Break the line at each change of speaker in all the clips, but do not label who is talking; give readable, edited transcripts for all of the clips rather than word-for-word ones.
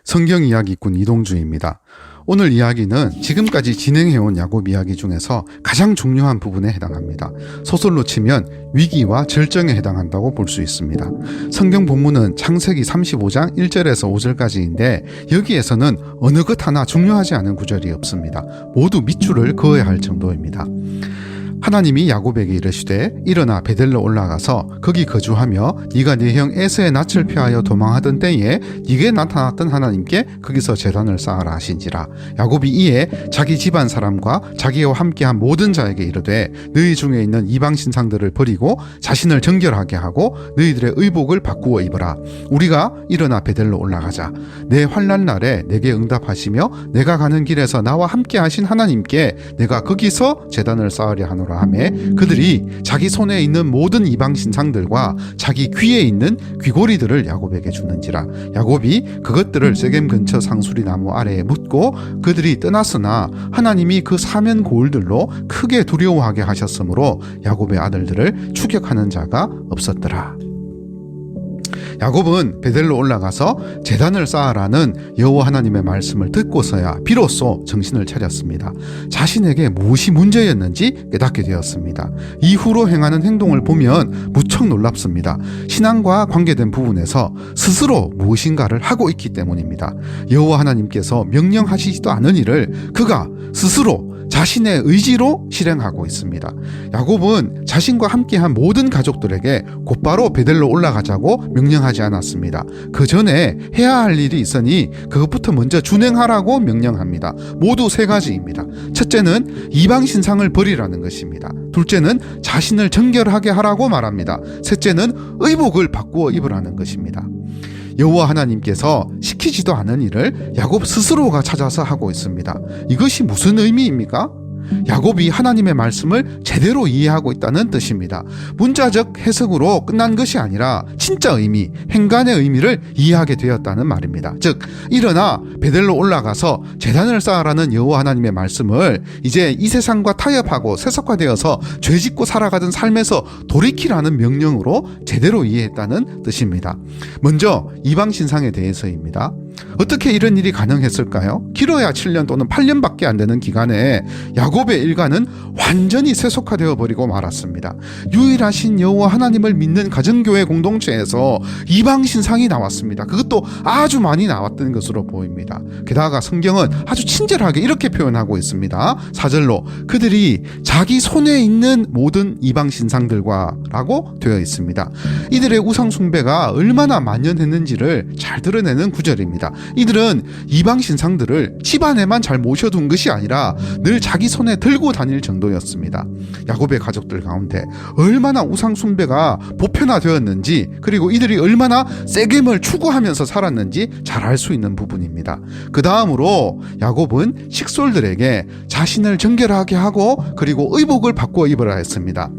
성경 이야기꾼 이동주입니다. 오늘 이야기는 지금까지 진행해온 야곱 이야기 중에서 가장 중요한 부분에 해당합니다. 소설로 치면 위기와 절정에 해당한다고 볼 수 있습니다. 성경 본문은 창세기 35장 1절에서 5절까지인데 여기에서는 어느 것 하나 중요하지 않은 구절이 없습니다. 모두 밑줄을 그어야 할 정도입니다. 하나님이 야곱에게 이르시되 일어나 베델로 올라가서 거기 거주하며 네가 네 형 에서의 낯을 피하여 도망하던 때에 네게 나타났던 하나님께 거기서 제단을 쌓아라 하신지라. 야곱이 이에 자기 집안 사람과 자기와 함께한 모든 자에게 이르되 너희 중에 있는 이방 신상들을 버리고 자신을 정결하게 하고 너희들의 의복을 바꾸어 입어라. 우리가 일어나 베델로 올라가자. 내 환난 날에 내게 응답하시며 내가 가는 길에서 나와 함께 하신 하나님께 내가 거기서 제단을 쌓으려 하노라 하매 그들이 자기 손에 있는 모든 이방 신상들과 자기 귀에 있는 귀고리들을 야곱에게 주는지라. 야곱이 그것들을 세겜 근처 상수리 나무 아래에 묻고 그들이 떠났으나 하나님이 그 사면 고울들로 크게 두려워하게 하셨으므로 야곱의 아들들을 추격하는 자가 없었더라. 야곱은 베델로 올라가서 제단을 쌓아라는 여호와 하나님의 말씀을 듣고서야 비로소 정신을 차렸습니다. 자신에게 무엇이 문제였는지 깨닫게 되었습니다. 이후로 행하는 행동을 보면 무척 놀랍습니다. 신앙과 관계된 부분에서 스스로 무엇인가를 하고 있기 때문입니다. 여호와 하나님께서 명령하시지도 않은 일을 그가 스스로 자신의 의지로 실행하고 있습니다. 야곱은 자신과 함께한 모든 가족들에게 곧바로 베델로 올라가자고 명령하지 않았습니다. 그 전에 해야 할 일이 있으니 그것부터 먼저 준행하라고 명령합니다. 모두 세 가지입니다. 첫째는 이방 신상을 버리라는 것입니다. 둘째는 자신을 정결하게 하라고 말합니다. 셋째는 의복을 바꾸어 입으라는 것입니다. 여호와 하나님께서 시키지도 않은 일을 야곱 스스로가 찾아서 하고 있습니다. 이것이 무슨 의미입니까? 야곱이 하나님의 말씀을 제대로 이해하고 있다는 뜻입니다. 문자적 해석으로 끝난 것이 아니라 진짜 의미, 행간의 의미를 이해하게 되었다는 말입니다. 즉 일어나 베델로 올라가서 제단을 쌓아라는 여호와 하나님의 말씀을 이제 이 세상과 타협하고 세속화되어서 죄짓고 살아가던 삶에서 돌이키라는 명령으로 제대로 이해했다는 뜻입니다. 먼저 이방 신상에 대해서입니다. 어떻게 이런 일이 가능했을까요? 길어야 7년 또는 8년밖에 안 되는 기간에 야곱의 일가는 완전히 세속화되어 버리고 말았습니다. 유일하신 여호와 하나님을 믿는 가정교회 공동체에서 이방 신상이 나왔습니다. 그것도 아주 많이 나왔던 것으로 보입니다. 게다가 성경은 아주 친절하게 이렇게 표현하고 있습니다. 4절로 그들이 자기 손에 있는 모든 이방 신상들과 라고 되어 있습니다. 이들의 우상 숭배가 얼마나 만연했는지를 잘 드러내는 구절입니다. 이들은 이방 신상들을 집안에만 잘 모셔둔 것이 아니라 늘 자기 손에 들고 다닐 정도였습니다. 야곱의 가족들 가운데 얼마나 우상 숭배가 보편화되었는지 그리고 이들이 얼마나 세겜을 추구하면서 살았는지 잘 알 수 있는 부분입니다. 그 다음으로 야곱은 식솔들에게 자신을 정결하게 하고 그리고 의복을 바꾸어 입으라 했습니다.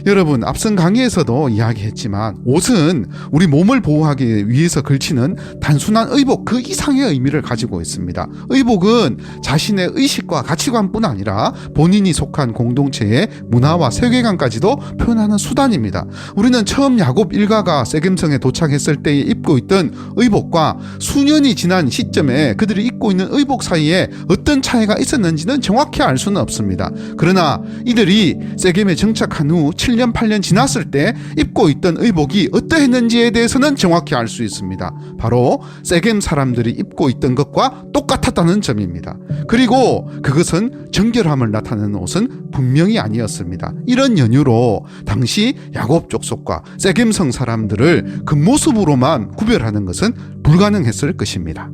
여러분 앞선 강의에서도 이야기했지만 옷은 우리 몸을 보호하기 위해서 걸치는 단순한 의복 그 이상의 의미를 가지고 있습니다. 의복은 자신의 의식과 가치관뿐 아니라 본인이 속한 공동체의 문화와 세계관까지도 표현하는 수단입니다. 우리는 처음 야곱 일가가 세겜성에 도착했을 때에 입고 있던 의복과 수년이 지난 시점에 그들이 입고 있는 의복 사이에 어떤 차이가 있었는지는 정확히 알 수는 없습니다. 그러나 이들이 세겜에 정착한 후 7년 8년 지났을 때 입고 있던 의복이 어떠했는지에 대해서는 정확히 알 수 있습니다. 바로 세겜 사람들이 입고 있던 것과 똑같았다는 점입니다. 그리고 그것은 정결함을 나타내는 옷은 분명히 아니었습니다. 이런 연유로 당시 야곱 족속과 세겜성 사람들을 그 모습으로만 구별하는 것은 불가능했을 것입니다.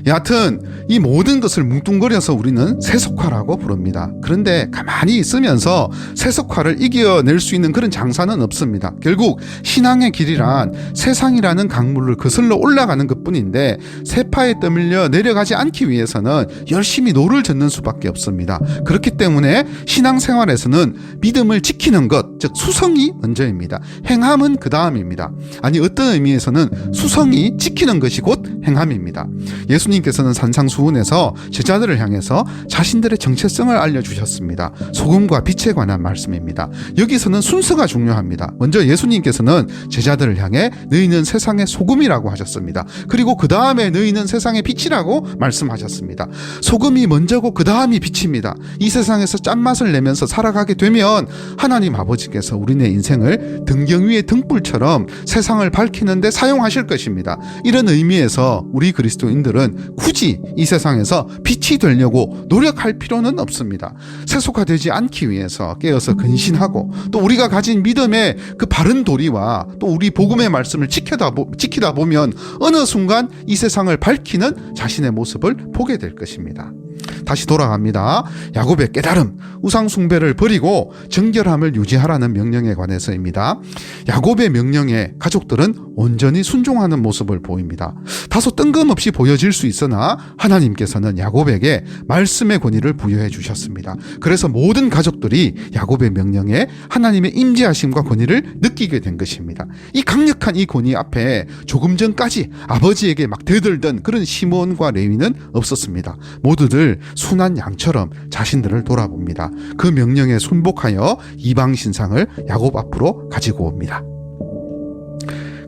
여하튼 이 모든 것을 뭉뚱그려서 우리는 세속화라고 부릅니다. 그런데 가만히 있으면서 세속화를 이겨낼 수 있는 그런 장사는 없습니다. 결국 신앙의 길이란 세상이라는 강물을 거슬러 올라가는 것뿐인데 세파에 떠밀려 내려가지 않기 위해서는 열심히 노를 젓는 수밖에 없습니다. 그렇기 때문에 신앙생활에서는 믿음을 지키는 것, 즉 수성이 먼저입니다. 행함은 그 다음입니다. 아니 어떤 의미에서는 수성이 지키는 것이 곧 행함입니다. 예수님 예수님께서는 산상수훈에서 제자들을 향해서 자신들의 정체성을 알려주셨습니다. 소금과 빛에 관한 말씀입니다. 여기서는 순서가 중요합니다. 먼저 예수님께서는 제자들을 향해 너희는 세상의 소금이라고 하셨습니다. 그리고 그 다음에 너희는 세상의 빛이라고 말씀하셨습니다. 소금이 먼저고 그 다음이 빛입니다. 이 세상에서 짠맛을 내면서 살아가게 되면 하나님 아버지께서 우리네 인생을 등경 위의 등불처럼 세상을 밝히는데 사용하실 것입니다. 이런 의미에서 우리 그리스도인들은 굳이 이 세상에서 빛이 되려고 노력할 필요는 없습니다. 세속화되지 않기 위해서 깨어서 근신하고 또 우리가 가진 믿음의 그 바른 도리와 또 우리 복음의 말씀을 지키다 보면 어느 순간 이 세상을 밝히는 자신의 모습을 보게 될 것입니다. 다시 돌아갑니다. 야곱의 깨달음, 우상 숭배를 버리고 정결함을 유지하라는 명령에 관해서입니다. 야곱의 명령에 가족들은 온전히 순종하는 모습을 보입니다. 다소 뜬금없이 보여질 수 있으나 하나님께서는 야곱에게 말씀의 권위를 부여해 주셨습니다. 그래서 모든 가족들이 야곱의 명령에 하나님의 임재하심과 권위를 느끼게 된 것입니다. 이 강력한 이 권위 앞에 조금 전까지 아버지에게 막 대들던 그런 시몬과 레위는 없었습니다. 모두들 순한 양처럼 자신들을 돌아봅니다. 그 명령에 순복하여 이방 신상을 야곱 앞으로 가지고 옵니다.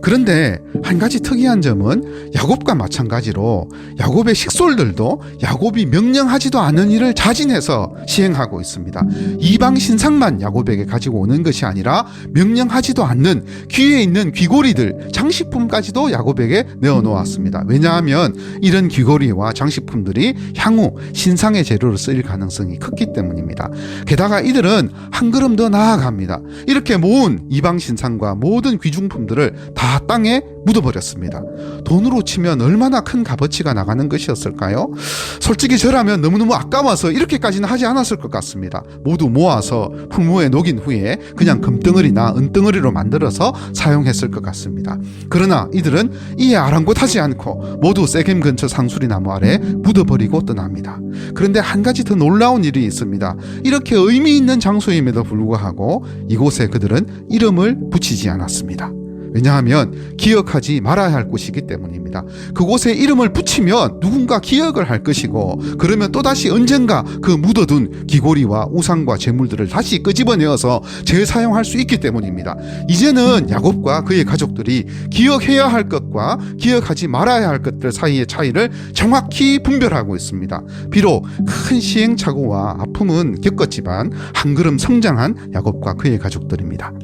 그런데 한 가지 특이한 점은 야곱과 마찬가지로 야곱의 식솔들도 야곱이 명령하지도 않은 일을 자진해서 시행하고 있습니다. 이방 신상만 야곱에게 가지고 오는 것이 아니라 명령하지도 않는 귀에 있는 귀고리들, 장식품까지도 야곱에게 내어놓았습니다. 왜냐하면 이런 귀고리와 장식품들이 향후 신상의 재료로 쓰일 가능성이 컸기 때문입니다. 게다가 이들은 한 걸음 더 나아갑니다. 이렇게 모은 이방 신상과 모든 귀중품들을 다 땅에 묻어버렸습니다. 돈으로 치면 얼마나 큰 값어치가 나가는 것이었을까요? 솔직히 저라면 너무너무 아까워서 이렇게까지는 하지 않았을 것 같습니다. 모두 모아서 풀무에 녹인 후에 그냥 금덩어리나 은덩어리로 만들어서 사용했을 것 같습니다. 그러나 이들은 이에 아랑곳하지 않고 모두 세겜 근처 상수리 나무 아래 묻어버리고 떠납니다. 그런데 한 가지 더 놀라운 일이 있습니다. 이렇게 의미 있는 장소임에도 불구하고 이곳에 그들은 이름을 붙이지 않았습니다. 왜냐하면 기억하지 말아야 할 곳이기 때문입니다. 그곳에 이름을 붙이면 누군가 기억을 할 것이고 그러면 또다시 언젠가 그 묻어둔 귀고리와 우상과 재물들을 다시 끄집어내어서 재사용할 수 있기 때문입니다. 이제는 야곱과 그의 가족들이 기억해야 할 것과 기억하지 말아야 할 것들 사이의 차이를 정확히 분별하고 있습니다. 비록 큰 시행착오와 아픔은 겪었지만 한 걸음 성장한 야곱과 그의 가족들입니다.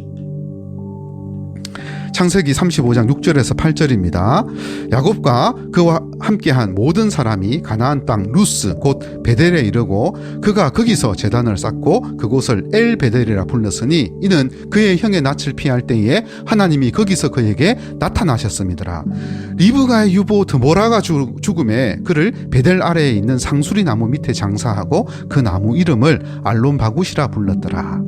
창세기 35장 6절에서 8절입니다. 야곱과 그와 함께한 모든 사람이 가나안 땅 루스 곧 베델에 이르고 그가 거기서 제단을 쌓고 그곳을 엘 베델이라 불렀으니 이는 그의 형의 낯을 피할 때에 하나님이 거기서 그에게 나타나셨음이더라. 리브가의 유보 드보라가 죽음에 그를 베델 아래에 있는 상수리 나무 밑에 장사하고 그 나무 이름을 알론 바굿이라 불렀더라.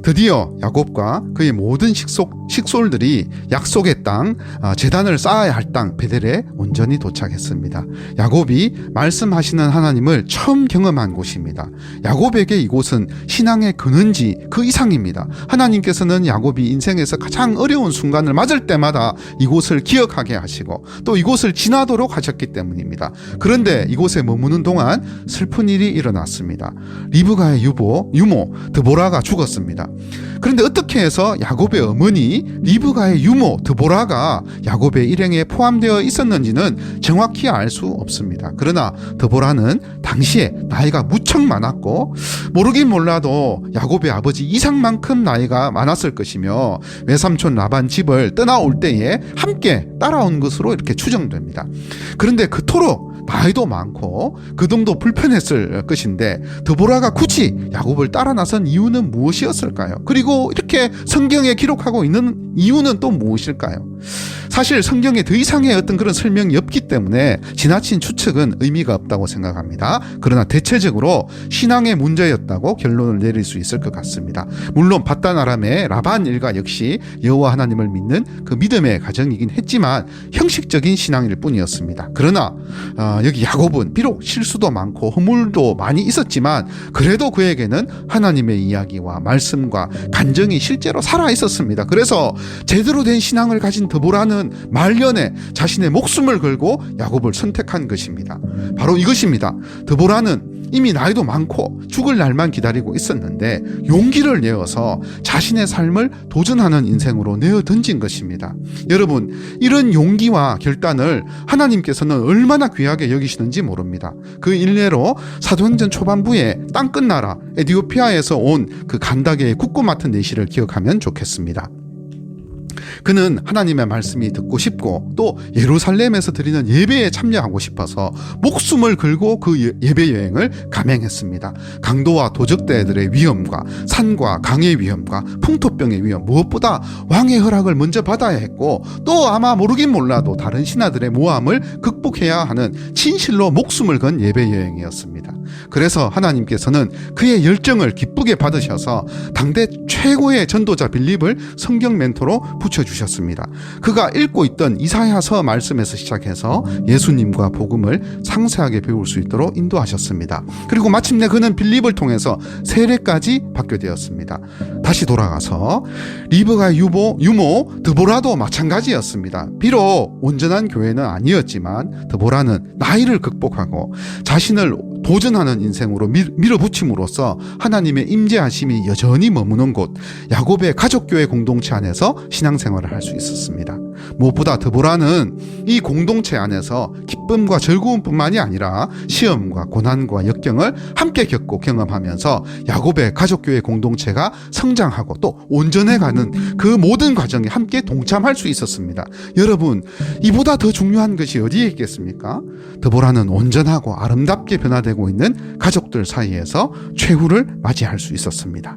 드디어 야곱과 그의 모든 식솔들이 약속의 땅, 제단을 쌓아야 할 땅 베델에 온전히 도착했습니다. 야곱이 말씀하시는 하나님을 처음 경험한 곳입니다. 야곱에게 이곳은 신앙의 근원지 그 이상입니다. 하나님께서는 야곱이 인생에서 가장 어려운 순간을 맞을 때마다 이곳을 기억하게 하시고 또 이곳을 지나도록 하셨기 때문입니다. 그런데 이곳에 머무는 동안 슬픈 일이 일어났습니다. 리브가의 유모 드보라가 죽었습니다. 그런데 어떻게 해서 야곱의 어머니 리브가의 유모 드보라가 야곱의 일행에 포함되어 있었는지는 정확히 알 수 없습니다. 그러나 드보라는 당시에 나이가 무척 많았고 모르긴 몰라도 야곱의 아버지 이삭만큼 나이가 많았을 것이며 외삼촌 라반 집을 떠나올 때에 함께 따라온 것으로 이렇게 추정됩니다. 그런데 그토록 나이도 많고 그동도 불편했을 것인데 드보라가 굳이 야곱을 따라 나선 이유는 무엇이었을까요? 그리고 이렇게 성경에 기록하고 있는 이유는 또 무엇일까요? 사실 성경에 더 이상의 어떤 그런 설명이 없기 때문에 지나친 추측은 의미가 없다고 생각합니다. 그러나 대체적으로 신앙의 문제였다고 결론을 내릴 수 있을 것 같습니다. 물론 바단 아람의 라반 일가 역시 여호와 하나님을 믿는 그 믿음의 가정이긴 했지만 형식적인 신앙일 뿐이었습니다. 그러나 여기 야곱은 비록 실수도 많고 허물도 많이 있었지만 그래도 그에게는 하나님의 이야기와 말씀과 간정이 실제로 살아 있었습니다. 그래서 제대로 된 신앙을 가진 드보라는 말년에 자신의 목숨을 걸고 야곱을 선택한 것입니다. 바로 이것입니다. 드보라는 이미 나이도 많고 죽을 날만 기다리고 있었는데 용기를 내어서 자신의 삶을 도전하는 인생으로 내어 던진 것입니다. 여러분, 이런 용기와 결단을 하나님께서는 얼마나 귀하게 여기시는지 모릅니다. 그 일례로 사도행전 초반부에 땅 끝나라 에티오피아에서 온 그 간다게의 국고 맡은 내시를 기억하면 좋겠습니다. 그는 하나님의 말씀이 듣고 싶고 또 예루살렘에서 드리는 예배에 참여하고 싶어서 목숨을 걸고 그 예배 여행을 감행했습니다. 강도와 도적대들의 위험과 산과 강의 위험과 풍토병의 위험, 무엇보다 왕의 허락을 먼저 받아야 했고 또 아마 모르긴 몰라도 다른 신하들의 모함을 극복해야 하는 진실로 목숨을 건 예배 여행이었습니다. 그래서 하나님께서는 그의 열정을 기쁘게 받으셔서 당대 최고의 전도자 빌립을 성경 멘토로 붙여주셨습니다. 그가 읽고 있던 이사야서 말씀에서 시작해서 예수님과 복음을 상세하게 배울 수 있도록 인도하셨습니다. 그리고 마침내 그는 빌립을 통해서 세례까지 받게 되었습니다. 다시 돌아가서 리브가의 유모 드보라도 마찬가지였습니다. 비록 온전한 교회는 아니었지만 드보라는 나이를 극복하고 자신을 도전하는 인생으로 밀어붙임으로써 하나님의 임재하심이 여전히 머무는 곳 야곱의 가족교회 공동체 안에서 신앙생활을 할 수 있었습니다. 무엇보다 드보라는 이 공동체 안에서 기쁨과 즐거움뿐만이 아니라 시험과 고난과 역경을 함께 겪고 경험하면서 야곱의 가족교회 공동체가 성장하고 또 온전해가는 그 모든 과정에 함께 동참할 수 있었습니다. 여러분, 이보다 더 중요한 것이 어디에 있겠습니까? 드보라는 온전하고 아름답게 변화되고 있는 가족들 사이에서 최후를 맞이할 수 있었습니다.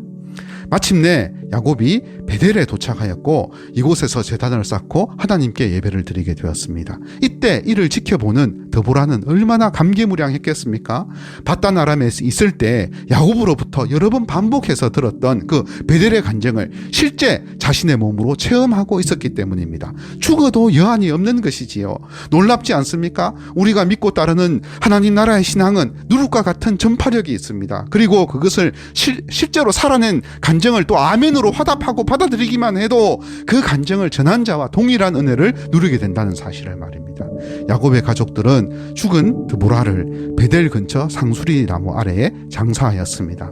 마침내 야곱이 베델에 도착하였고 이곳에서 제단을 쌓고 하나님께 예배를 드리게 되었습니다. 이때 이를 지켜보는 드보라는 얼마나 감개무량했겠습니까? 바단 아람에 있을 때 야곱으로부터 여러 번 반복해서 들었던 그 베델의 간증을 실제 자신의 몸으로 체험하고 있었기 때문입니다. 죽어도 여한이 없는 것이지요. 놀랍지 않습니까? 우리가 믿고 따르는 하나님 나라의 신앙은 누룩과 같은 전파력이 있습니다. 그리고 그것을 실제로 살아낸 간증을 또 아멘으로 화답하고 받아들이기만 해도 그 간증을 전한 자와 동일한 은혜를 누리게 된다는 사실을 말입니다. 야곱의 가족들은 죽은 드보라를 베델 근처 상수리 나무 아래에 장사하였습니다.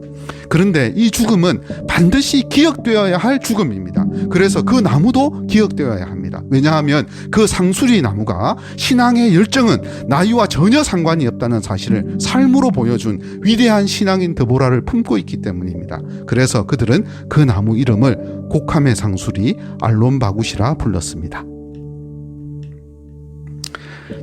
그런데 이 죽음은 반드시 기억되어야 할 죽음입니다. 그래서 그 나무도 기억되어야 합니다. 왜냐하면 그 상수리 나무가 신앙의 열정은 나이와 전혀 상관이 없다는 사실을 삶으로 보여준 위대한 신앙인 드보라를 품고 있기 때문입니다. 그래서 그들은 그 나무 이름을 곡함의 상수리 알론바굿이라 불렀습니다.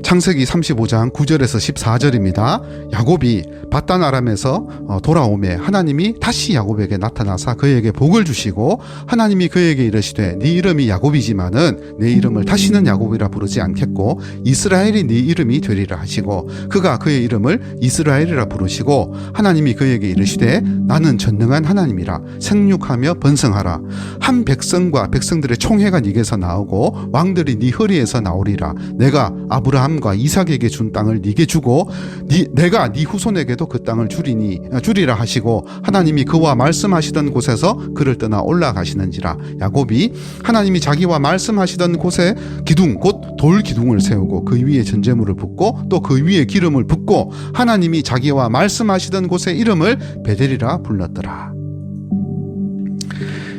창세기 35장 9절에서 14절입니다. 야곱이 바단 아람에서 돌아오매 하나님이 다시 야곱에게 나타나사 그에게 복을 주시고 하나님이 그에게 이르시되 네 이름이 야곱이지만은 내 이름을 다시는 야곱이라 부르지 않겠고 이스라엘이 네 이름이 되리라 하시고 그가 그의 이름을 이스라엘이라 부르시고 하나님이 그에게 이르시되 나는 전능한 하나님이라 생육하며 번성하라 한 백성과 백성들의 총회가 네게서 나오고 왕들이 네 허리에서 나오리라 내가 아브라함과 이삭에게 준 땅을 네게 주고 내가 네 후손에게도 그 땅을 주리라 하시고 하나님이 그와 말씀하시던 곳에서 그를 떠나 올라가시는지라. 야곱이 하나님이 자기와 말씀하시던 곳에 기둥 곧 돌 기둥을 세우고 그 위에 전제물을 붓고 또 그 위에 기름을 붓고 하나님이 자기와 말씀하시던 곳의 이름을 베델이라 불렀더라.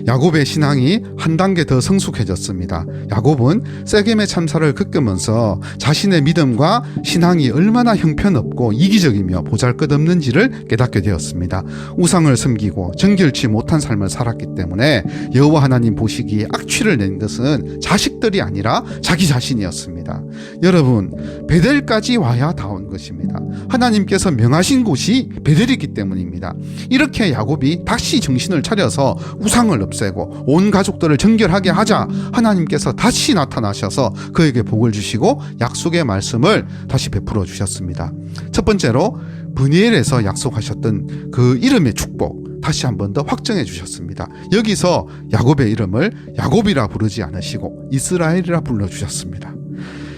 야곱의 신앙이 한 단계 더 성숙해졌습니다. 야곱은 세겜의 참사를 겪으면서 자신의 믿음과 신앙이 얼마나 형편없고 이기적이며 보잘것없는지를 깨닫게 되었습니다. 우상을 섬기고 정결치 못한 삶을 살았기 때문에 여호와 하나님 보시기에 악취를 낸 것은 자식들이 아니라 자기 자신이었습니다. 여러분, 베델까지 와야 다 온 것입니다. 하나님께서 명하신 곳이 베델이기 때문입니다. 이렇게 야곱이 다시 정신을 차려서 우상을 없애고 온 가족들을 정결하게 하자 하나님께서 다시 나타나셔서 그에게 복을 주시고 약속의 말씀을 다시 베풀어 주셨습니다. 첫 번째로 브니엘에서 약속하셨던 그 이름의 축복 다시 한 번 더 확정해 주셨습니다. 여기서 야곱의 이름을 야곱이라 부르지 않으시고 이스라엘이라 불러주셨습니다.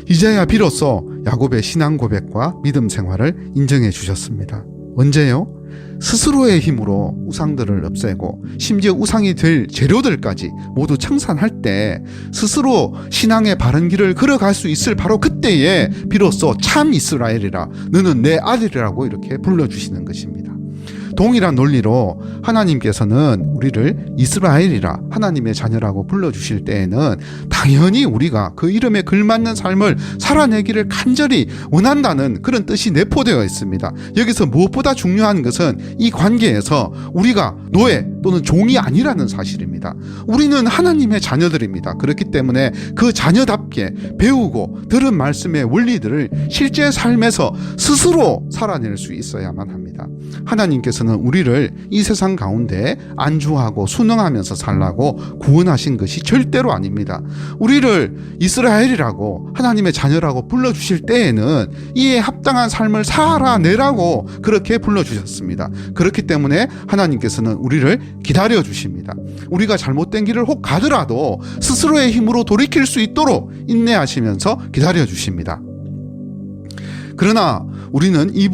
이제야 비로소 야곱의 신앙 고백과 믿음 생활을 인정해 주셨습니다. 언제요? 스스로의 힘으로 우상들을 없애고 심지어 우상이 될 재료들까지 모두 청산할 때 스스로 신앙의 바른 길을 걸어갈 수 있을 바로 그때에 비로소 참 이스라엘이라 너는 내 아들이라고 이렇게 불러주시는 것입니다. 동일한 논리로 하나님께서는 우리를 이스라엘이라 하나님의 자녀라고 불러주실 때에는 당연히 우리가 그 이름에 걸맞는 삶을 살아내기를 간절히 원한다는 그런 뜻이 내포되어 있습니다. 여기서 무엇보다 중요한 것은 이 관계에서 우리가 노예 또는 종이 아니라는 사실입니다. 우리는 하나님의 자녀들입니다. 그렇기 때문에 그 자녀답게 배우고 들은 말씀의 원리들을 실제 삶에서 스스로 살아낼 수 있어야만 합니다. 하나님께서는 우리를 이 세상 가운데 안주하고 순응하면서 살라고 구원하신 것이 절대로 아닙니다. 우리를 이스라엘이라고 하나님의 자녀라고 불러주실 때에는 이에 합당한 삶을 살아내라고 그렇게 불러주셨습니다. 그렇기 때문에 하나님께서는 우리를 기다려 주십니다. 우리가 잘못된 길을 혹 가더라도 스스로의 힘으로 돌이킬 수 있도록 인내하시면서 기다려 주십니다. 그러나 우리는 이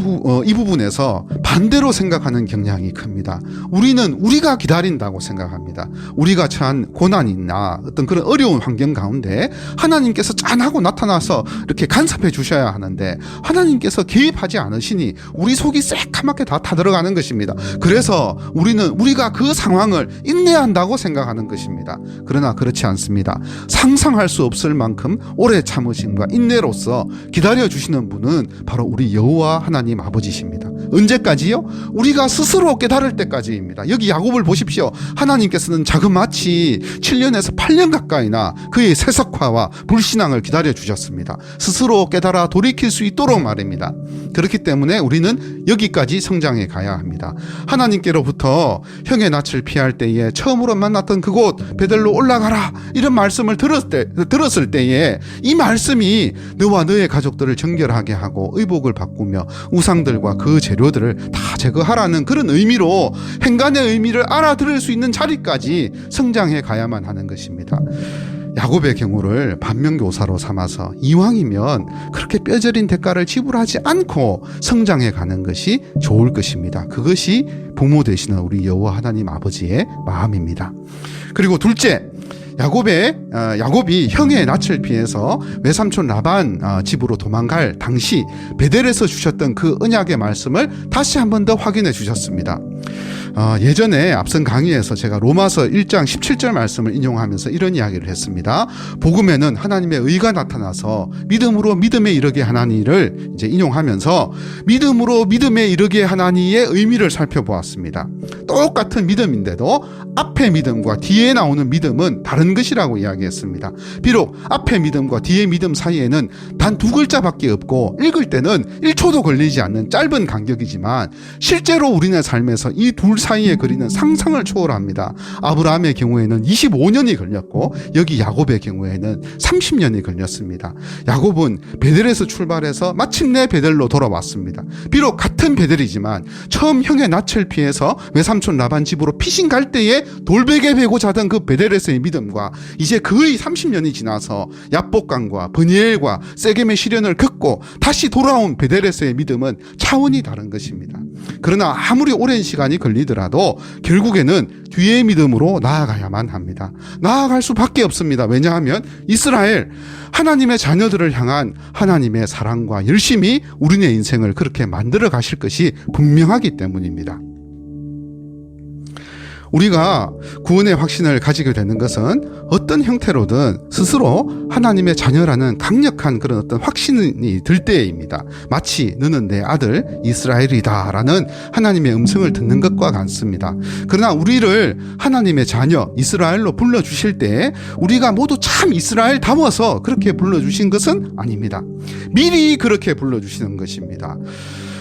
부분에서 반대로 생각하는 경향이 큽니다. 우리는 우리가 기다린다고 생각합니다. 우리가 처한 고난이나 어떤 그런 어려운 환경 가운데 하나님께서 짠하고 나타나서 이렇게 간섭해 주셔야 하는데 하나님께서 개입하지 않으시니 우리 속이 새까맣게 다 타들어가는 것입니다. 그래서 우리는 우리가 그 상황을 인내한다고 생각하는 것입니다. 그러나 그렇지 않습니다. 상상할 수 없을 만큼 오래 참으심과 인내로서 기다려주시는 분은 바로 우리 여호와 하나님 아버지십니다. 언제까지요? 우리가 스스로 깨달을 때까지입니다. 여기 야곱을 보십시오. 하나님께서는 자그마치 7년에서 8년 가까이나 그의 세속화와 불신앙을 기다려주셨습니다. 스스로 깨달아 돌이킬 수 있도록 말입니다. 그렇기 때문에 우리는 여기까지 성장해 가야 합니다. 하나님께로부터 형의 낯을 피할 때에 처음으로 만났던 그곳 베델로 올라가라 이런 말씀을 들었을 때에 이 말씀이 너와 너의 가족들을 정결하게 하고 의복을 바꾸며 우상들과 그 재료들을 다 제거하라는 그런 의미로 행간의 의미를 알아들을 수 있는 자리까지 성장해 가야만 하는 것입니다. 야곱의 경우를 반면교사로 삼아서 이왕이면 그렇게 뼈저린 대가를 지불하지 않고 성장해 가는 것이 좋을 것입니다. 그것이 부모 되시는 우리 여호와 하나님 아버지의 마음입니다. 그리고 둘째, 야곱이 형의 낯을 피해서 외삼촌 라반 집으로 도망갈 당시 베델에서 주셨던 그 언약의 말씀을 다시 한 번 더 확인해 주셨습니다. 예전에 앞선 강의에서 제가 로마서 1장 17절 말씀을 인용하면서 이런 이야기를 했습니다. 복음에는 하나님의 의가 나타나서 믿음으로 믿음에 이르게 하나니를 이제 인용하면서 믿음으로 믿음에 이르게 하나니의 의미를 살펴보았습니다. 똑같은 믿음인데도 앞에 믿음과 뒤에 나오는 믿음은 다른 것이라고 이야기했습니다. 비록 앞에 믿음과 뒤에 믿음 사이에는 단 2글자밖에 없고 읽을 때는 1초도 걸리지 않는 짧은 간격이지만 실제로 우리네 삶에서 이 둘 사이에 그리는 상상을 초월합니다. 아브라함의 경우에는 25년이 걸렸고 여기 야곱의 경우에는 30년이 걸렸습니다. 야곱은 베델에서 출발해서 마침내 베델로 돌아왔습니다. 비록 같은 베델이지만 처음 형의 낯을 피해서 외삼촌 라반 집으로 피신 갈 때에 돌베개 베고 자던 그 베델에서의 믿음과 이제 거의 30년이 지나서 야복강과 브니엘과 세겜의 시련을 겪고 다시 돌아온 베델에서의 믿음은 차원이 다른 것입니다. 그러나 아무리 오랜 시간이 걸리더라도 결국에는 뒤의 믿음으로 나아가야만 합니다. 나아갈 수밖에 없습니다. 왜냐하면 이스라엘 하나님의 자녀들을 향한 하나님의 사랑과 열심히 우리의 인생을 그렇게 만들어 가실 것이 분명하기 때문입니다. 우리가 구원의 확신을 가지게 되는 것은 어떤 형태로든 스스로 하나님의 자녀라는 강력한 그런 어떤 확신이 들 때입니다. 마치 너는 내 아들 이스라엘이다 라는 하나님의 음성을 듣는 것과 같습니다. 그러나 우리를 하나님의 자녀 이스라엘로 불러주실 때 우리가 모두 참 이스라엘다워서 그렇게 불러주신 것은 아닙니다. 미리 그렇게 불러주시는 것입니다.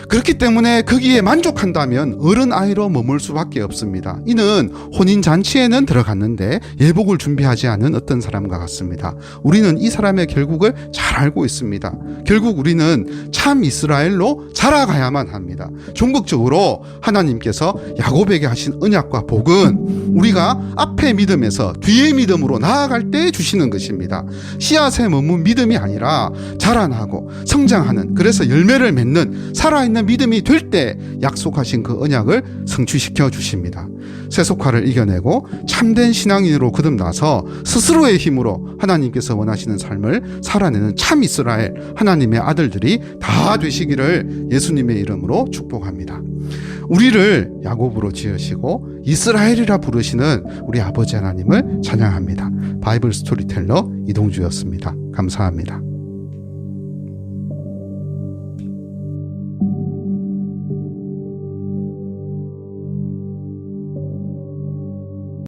그렇기 때문에 거기에 만족한다면 어른아이로 머물 수밖에 없습니다. 이는 혼인잔치에는 들어갔는데 예복을 준비하지 않은 어떤 사람과 같습니다. 우리는 이 사람의 결국을 잘 알고 있습니다. 결국 우리는 참 이스라엘로 자라가야만 합니다. 종극적으로 하나님께서 야곱에게 하신 언약과 복은 우리가 앞에 믿음에서 뒤의 믿음으로 나아갈 때 주시는 것입니다. 씨앗에 머문 믿음이 아니라 자라나고 성장하는, 그래서 열매를 맺는 살아있는 하는 믿음이 될 때 약속하신 그 언약을 성취시켜 주십니다. 세속화를 이겨내고 참된 신앙인으로 거듭나서 스스로의 힘으로 하나님께서 원하시는 삶을 살아내는 참 이스라엘, 하나님의 아들들이 다 되시기를 예수님의 이름으로 축복합니다. 우리를 야곱으로 지으시고 이스라엘이라 부르시는 우리 아버지 하나님을 찬양합니다. 바이블 스토리텔러 이동주였습니다. 감사합니다.